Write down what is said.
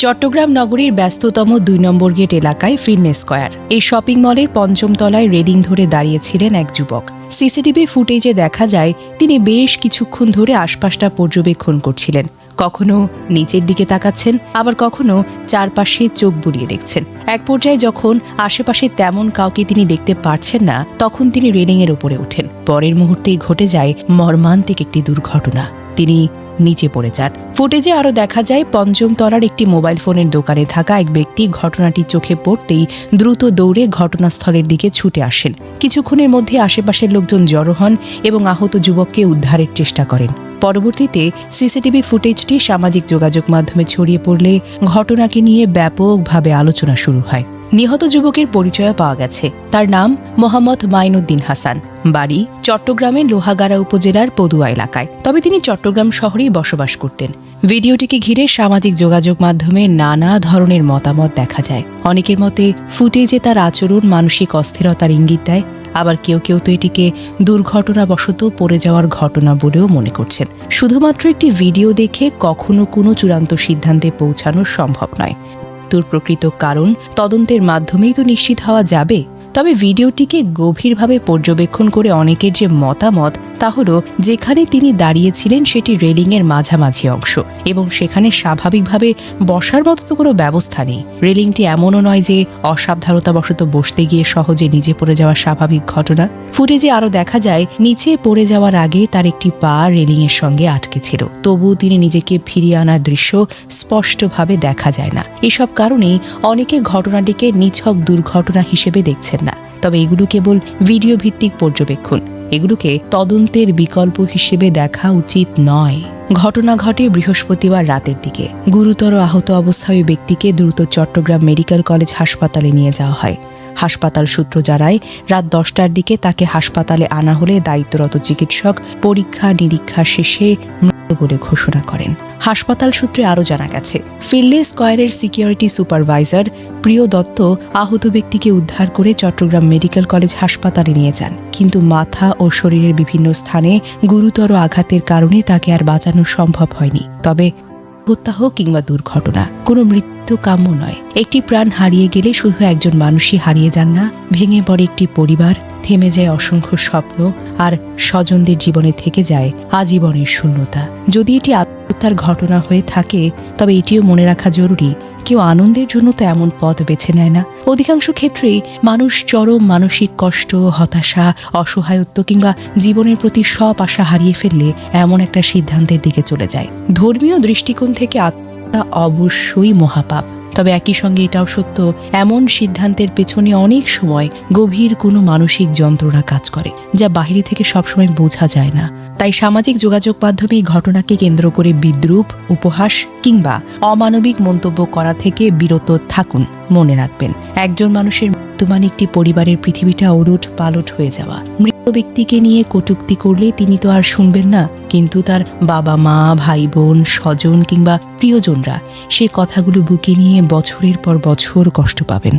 চট্টগ্রাম নগরীর ব্যস্ততম ২ নম্বর গেট এলাকায় ফিটনেস স্কয়ার এই শপিং মলের পঞ্চম তলায় রেলিং ধরে দাঁড়িয়েছিলেন এক যুবক। সিসিটিভি ফুটেজে দেখা যায় তিনি বেশ কিছুক্ষণ ধরে আশপাশটা পর্যবেক্ষণ করছিলেন। কখনো নিচের দিকে তাকাচ্ছেন, আবার কখনো চারপাশে চোখ বুলিয়ে দেখছেন। এক পর্যায়ে যখন আশেপাশে তেমন কাউকে তিনি দেখতে পারছেন না, তখন তিনি রেলিংয়ের উপরে ওঠেন। পরের মুহূর্তেই ঘটে যায় মর্মান্তিক একটি দুর্ঘটনা। তিনি নিচে পড়ে যান। ফুটেজে আরও দেখা যায় পঞ্চম তলার একটি মোবাইল ফোনের দোকানে থাকা এক ব্যক্তি ঘটনাটি চোখে পড়তেই দ্রুত দৌড়ে ঘটনাস্থলের দিকে ছুটে আসেন। কিছুক্ষণের মধ্যে আশেপাশের লোকজন জড়ো হন এবং আহত যুবককে উদ্ধারের চেষ্টা করেন। পরবর্তীতে সিসিটিভি ফুটেজটি সামাজিক যোগাযোগ মাধ্যমে ছড়িয়ে পড়লে ঘটনাকে নিয়ে ব্যাপকভাবে আলোচনা শুরু হয়। নিহত যুবকের পরিচয় পাওয়া গেছে। তার নাম মোহাম্মদ মাইনুদ্দিন হাসান, বাড়ি চট্টগ্রামের লোহাগাড়া উপজেলার পদুয়া এলাকায়। তবে তিনি চট্টগ্রাম শহরেই বসবাস করতেন। ভিডিওটিকে ঘিরে সামাজিক যোগাযোগ মাধ্যমে নানা ধরনের মতামত দেখা যায়। অনেকের মতে ফুটেজে তার আচরণ মানসিক অস্থিরতার ইঙ্গিত দেয়, আবার কেউ কেউ তো এটিকে দুর্ঘটনাবশত পড়ে যাওয়ার ঘটনা বলেও মনে করছেন। শুধুমাত্র একটি ভিডিও দেখে কখনো কোনো চূড়ান্ত সিদ্ধান্তে পৌঁছানো সম্ভব নয়। তোর প্রকৃত কারণ তদন্তের মাধ্যমেই তো নিশ্চিত হওয়া যাবে। তবে ভিডিওটিকে গভীরভাবে পর্যবেক্ষণ করে অনেকের যে মতামত তা হলো, যেখানে তিনি দাঁড়িয়েছিলেন সেটি রেলিংয়ের মাঝামাঝি অংশ এবং সেখানে স্বাভাবিকভাবে বসার মতো তো কোনো ব্যবস্থা নেই। রেলিংটি এমনও নয় যে অসাবধানতাবশত বসতে গিয়ে সহজে নিচে পড়ে যাওয়া স্বাভাবিক ঘটনা। ফুটেজে আরও দেখা যায় নিচে পড়ে যাওয়ার আগে তার একটি পা রেলিংয়ের সঙ্গে আটকে ছিল, তবুও তিনি নিজেকে ফিরিয়ে আনার দৃশ্য স্পষ্টভাবে দেখা যায় না। এসব কারণেই অনেকে ঘটনাটিকে নিছক দুর্ঘটনা হিসেবে দেখছেন না। তবে এগুলো কেবল ভিডিও ভিত্তিক পর্যবেক্ষণ, এগুলোকে তদন্তের বিকল্প হিসেবে দেখা উচিত নয়। ঘটনা ঘটে বৃহস্পতিবার রাতের দিকে। গুরুতর আহত অবস্থায় ওই ব্যক্তিকে দ্রুত চট্টগ্রাম মেডিকেল কলেজ হাসপাতালে নিয়ে যাওয়া হয়। হাসপাতাল সূত্র জানায়, রাত 10টার দিকে তাকে হাসপাতালে আনা হলে দায়িত্বরত চিকিৎসক পরীক্ষা নিরীক্ষা শেষে মৃত বলে ঘোষণা করেন। হাসপাতাল সূত্রে আরও জানা গেছে, ফিটনেস স্কয়ারের সিকিউরিটি সুপারভাইজার প্রিয় দত্ত আহত ব্যক্তিকে উদ্ধার করে চট্টগ্রাম মেডিকেল কলেজ হাসপাতালে নিয়ে যান, কিন্তু মাথা ও শরীরের বিভিন্ন স্থানে গুরুতর আঘাতের কারণে তাকে আর বাঁচানো সম্ভব হয়নি। তবে হত্যা হোক কিংবা দুর্ঘটনা, কোনো মৃত্যু কাম্য নয়। একটি প্রাণ হারিয়ে গেলে শুধু একজন মানুষই হারিয়ে যান না, ভেঙে পড়ে একটি পরিবার, থেমে যায় অসংখ্য স্বপ্ন, আর স্বজনদের জীবনে থেকে যায় আজীবনের শূন্যতা। যদি এটি আত্মহত্যার ঘটনা হয়ে থাকে, তবে এটিও মনে রাখা জরুরি, কেউ আনন্দের জন্য তো এমন পথ বেছে নেয় না। অধিকাংশ ক্ষেত্রেই মানুষ চরম মানসিক কষ্ট, হতাশা, অসহায়ত্ব কিংবা জীবনের প্রতি সব আশা হারিয়ে ফেললে এমন একটা সিদ্ধান্তের দিকে চলে যায়। ধর্মীয় দৃষ্টিকোণ থেকে আত্মহত্যা অবশ্যই মহাপাপ। তবে একই সঙ্গে এটাও সত্য, এমন সিদ্ধান্তের পেছনে অনেক সময় গভীর কোনো মানসিক যন্ত্রণা কাজ করে, যা বাইরে থেকে সবসময় বোঝা যায় না। তাই সামাজিক যোগাযোগ মাধ্যমে এই ঘটনাকে কেন্দ্র করে বিদ্রূপ, উপহাস কিংবা অমানবিক মন্তব্য করা থেকে বিরত থাকুন। মনে রাখবেন, একজন মানুষের মৃত্যু মানে একটি পরিবারের পৃথিবীটা ওলট পালট হয়ে যাওয়া। মৃত ব্যক্তিকে নিয়ে কটূক্তি করলে তিনি তো আর শুনবেন না, কিন্তু তার বাবা মা, ভাই বোন, স্বজন কিংবা প্রিয়জনরা সে কথাগুলো বুকে নিয়ে বছরের পর বছর কষ্ট পাবেন।